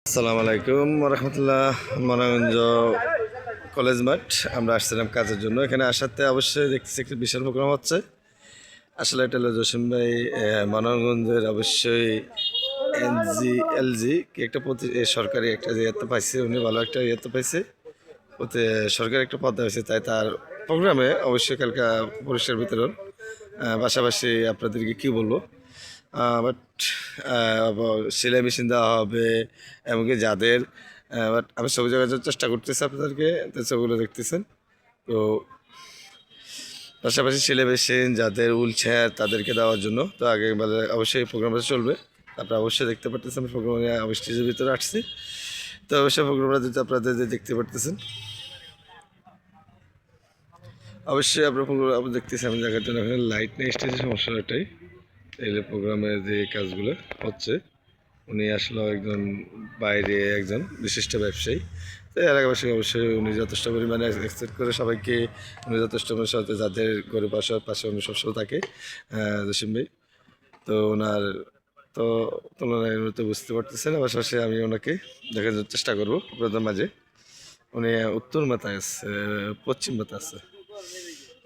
আসসালামু আলাইকুম রহমতুল্লাহ। মনোরঞ্জ কলেজ মাঠ আমরা আসছিলাম কাজের জন্য। এখানে আসাতে অবশ্যই দেখতেছি একটি বিশাল প্রোগ্রাম হচ্ছে। আসলে এটা হলো জসিম ভাই মনোরঞ্জের অবশ্যই এলজি কি একটা সরকারি একটা ইয়েতে পাইছে, উনি ভালো একটা ইয়েতে পাইছে, ওতে সরকারি একটা পদ হয়েছে, তাই তার প্রোগ্রামে অবশ্যই কালকে পুরস্কার বিতরণ। পাশাপাশি আপনাদেরকে কি বলবো, বাট সেলাই মেশিন দেওয়া হবে এমনকি যাদের বাট আমি ছবি যোগাযোগ চেষ্টা করতেছি আপনাদেরকে, তো ছবিগুলো দেখতেছেন। তো পাশাপাশি সেলাই মেশিন যাদের উইল চেয়ার তাদেরকে দেওয়ার জন্য তো আগে অবশ্যই এই প্রোগ্রামটা চলবে। আপনারা অবশ্যই দেখতে পারতেছেন প্রোগ্রামে আমি স্টেজের ভিতরে আসছি। তো অবশ্যই প্রোগ্রামটা যদি আপনাদের দেখতে পারতেছেন, অবশ্যই আপনার প্রোগ্রাম দেখতেছি আমি দেখার জন্য। এখানে লাইট নেই, স্টেজের সমস্যা এটাই। এই প্রোগ্রামের যে কাজগুলো হচ্ছে, উনি আসলে একজন বাইরে একজন বিশিষ্ট ব্যবসায়ী। তো এলাকাবাসী অবশ্যই উনি যথেষ্ট পরিমাণে এক্সপেক্ট করে সবাইকে, উনি যথেষ্ট সাথে যাদের গরিব পাশে উনি সবসময় থাকে জসিম ভাই। তো ওনার তো তুলনায় উনি তো বুঝতে পারতেছেন, পাশাপাশি আমি ওনাকে দেখার চেষ্টা করবো আপনাদের মাঝে। উনি উত্তর মাথায় আছে, পশ্চিম মাথায় আছে।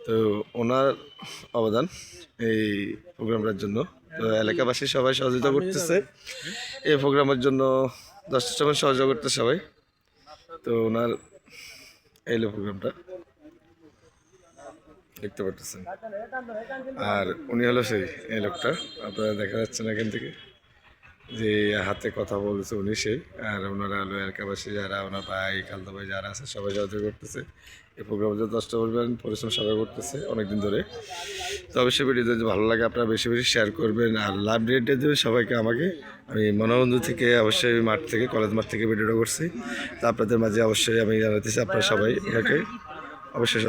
তো ওনার অবদান এই প্রোগ্রামটার জন্য, তো এলাকাবাসী সবাই সহযোগিতা করতেছে এই প্রোগ্রামের জন্য, যথেষ্ট সহযোগিতা করতে সবাই। তো ওনার এই প্রোগ্রামটা দেখতে পারতেছেন। আর উনি হলো সেই এই লোকটা, আপনারা দেখা যাচ্ছে না এখান থেকে, যে হাতে কথা বলছে উনি সেই। আর ওনারা হলো এলাকাবাসী যারা, ওনার ভাই খালদা ভাই যারা আছে সবাই সহযোগিতা করতেছে এই প্রোগ্রামে। যথেষ্ট পরিমাণ পরিশ্রম সবাই করতেছে অনেকদিন ধরে। তো অবশ্যই ভিডিও যদি ভালো লাগে আপনারা বেশি বেশি শেয়ার করবেন আর লাভ রেটে দেবেন সবাইকে আমাকে। আমি মনোবন্ধু থেকে অবশ্যই মাঠ থেকে কলেজ মাঠ থেকে ভিডিওটা করছি। তো আপনাদের মাঝে অবশ্যই আমি জানাতেছি আপনারা সবাই এটাকে অবশ্যই